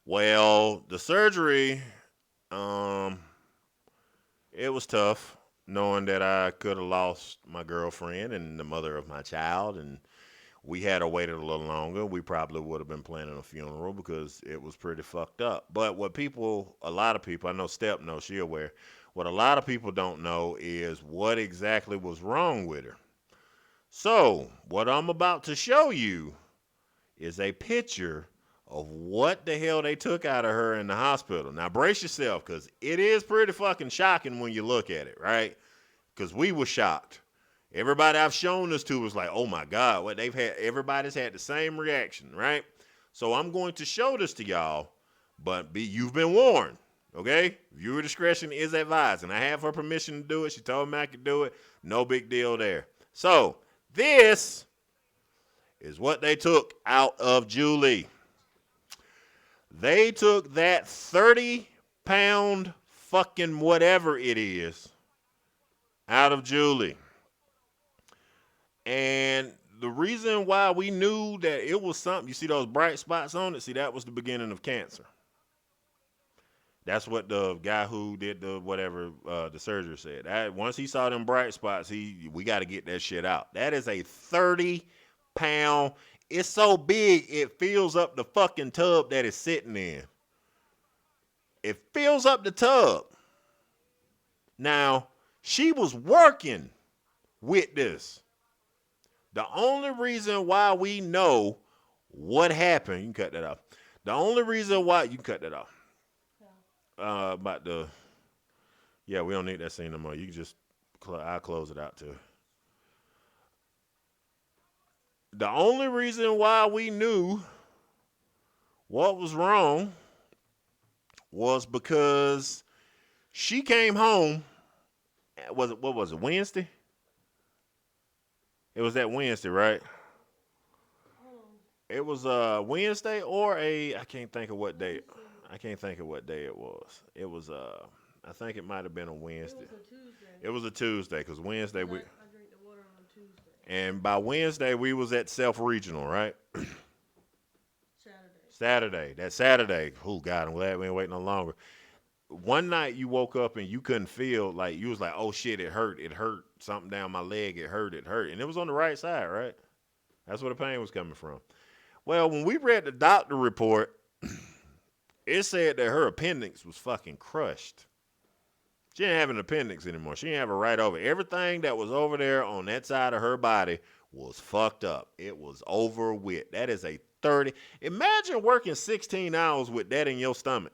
Well, the surgery, um, it was tough knowing that I could have lost my girlfriend and the mother of my child, and we had to waited a little longer. We probably would have been planning a funeral because it was pretty fucked up. But what people, a lot of people, I know Step knows, she aware. What a lot of people don't know is what exactly was wrong with her. So, what I'm about to show you is a picture of what the hell they took out of her in the hospital. Now, brace yourself, because it is pretty fucking shocking when you look at it, right? Because we were shocked. Everybody I've shown this to was like, oh my God, what they've had, everybody's had the same reaction, right? So I'm going to show this to y'all, but you've been warned, okay? Viewer discretion is advised, and I have her permission to do it. She told me I could do it. No big deal there. So this is what they took out of Julie. They took that 30-pound fucking whatever it is out of Julie. And the reason why we knew that it was something, you see those bright spots on it? See, that was the beginning of cancer. That's what the guy who did the whatever the surgery said. Once he saw them bright spots, we got to get that shit out. That is a 30-pound. It's so big it fills up the fucking tub that it's sitting in. It fills up the tub. Now she was working with this. The only reason why we know what happened, you can cut that off. The only reason why you can cut that off. About the, yeah, we don't need that scene no more. You can just, I'll close it out too. The only reason why we knew what was wrong was because she came home. What was it, Wednesday? It was that Wednesday, right? It was Wednesday or I can't think of what day. I can't think of what day it was. It was I think it might have been a Wednesday. It was a Tuesday because Wednesday we. I drink the water on Tuesday. And by Wednesday we was at Self Regional, right? Saturday. That Saturday. Oh God, I'm glad we ain't waiting no longer. One night you woke up and you couldn't feel, like you was like, oh shit, it hurt. It hurt. Something down my leg. It hurt. It hurt. And it was on the right side, right? That's where the pain was coming from. Well, when we read the doctor report, it said that her appendix was fucking crushed. She didn't have an appendix anymore. She didn't have it right over. Everything that was over there on that side of her body was fucked up. It was over with. That is a 30. Imagine working 16 hours with that in your stomach.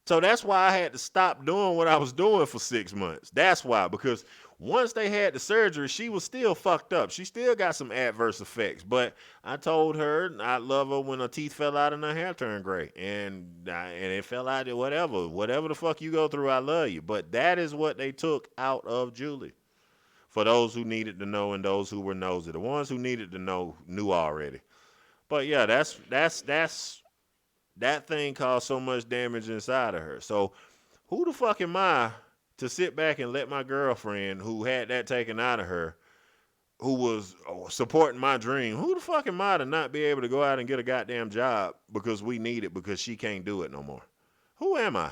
So that's why I had to stop doing what I was doing for 6 months. That's why, because once they had the surgery, she was still fucked up. She still got some adverse effects. But I told her I love her when her teeth fell out and her hair turned gray. And it fell out, whatever. Whatever the fuck you go through, I love you. But that is what they took out of Julie. For those who needed to know and those who were nosy. The ones who needed to know knew already. But yeah, that's that thing caused so much damage inside of her. So who the fuck am I to sit back and let my girlfriend who had that taken out of her, who was supporting my dream, who the fuck am I to not be able to go out and get a goddamn job because we need it because she can't do it no more? Who am I?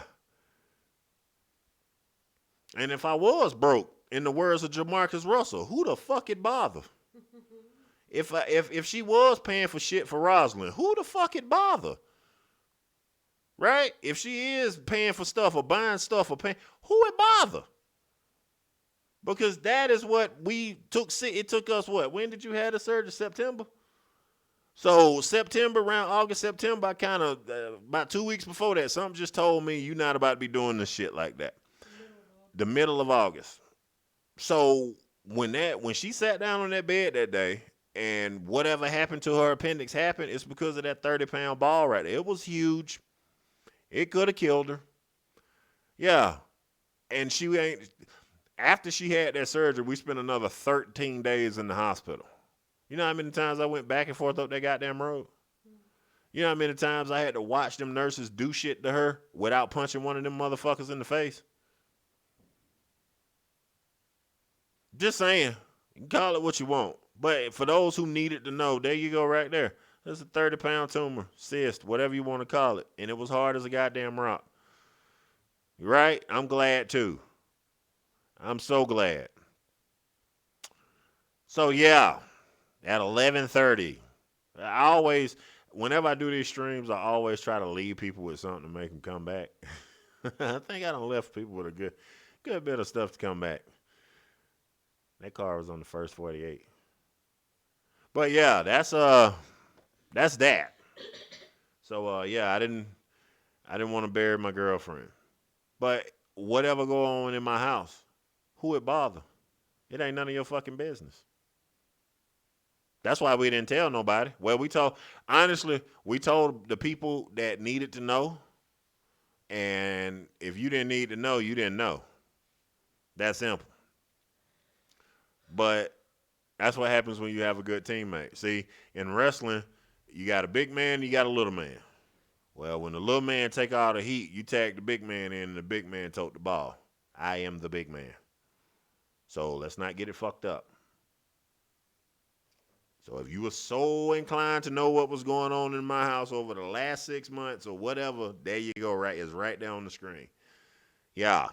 And if I was broke, in the words of Jamarcus Russell, who the fuck it bother? If she was paying for shit for Rosalind, who the fuck it bother? Right? If she is paying for stuff or buying stuff or paying, who it bother? Because that is what we took. It took us what? When did you have the surgery? September? So September, around August, September, I kind of, about 2 weeks before that, something just told me you're not about to be doing this shit like that. The middle of August. So when she sat down on that bed that day and whatever happened to her appendix happened, it's because of that 30-pound ball right there. It was huge. It could have killed her. Yeah. And she ain't, after she had that surgery, we spent another 13 days in the hospital. You know how many times I went back and forth up that goddamn road? You know how many times I had to watch them nurses do shit to her without punching one of them motherfuckers in the face? Just saying. You can call it what you want. But for those who needed to know, there you go right there. That's a 30-pound tumor, cyst, whatever you want to call it. And it was hard as a goddamn rock. Right? I'm glad too. I'm so glad. So yeah, at 11:30, I always, whenever I do these streams, I always try to leave people with something to make them come back. I think I done left people with a good bit of stuff to come back. That car was on the first 48. But yeah, that's that. So yeah, I didn't want to bury my girlfriend. But whatever go on in my house, who it bother? It ain't none of your fucking business. That's why we didn't tell nobody. Well, honestly, we told the people that needed to know. And if you didn't need to know, you didn't know. That simple. But that's what happens when you have a good teammate. See, in wrestling, you got a big man, you got a little man. Well, when the little man take all the heat, you tag the big man in, and the big man tote the ball. I am the big man. So let's not get it fucked up. So if you were so inclined to know what was going on in my house over the last 6 months or whatever, there you go. Right, it's right there on the screen. Yeah.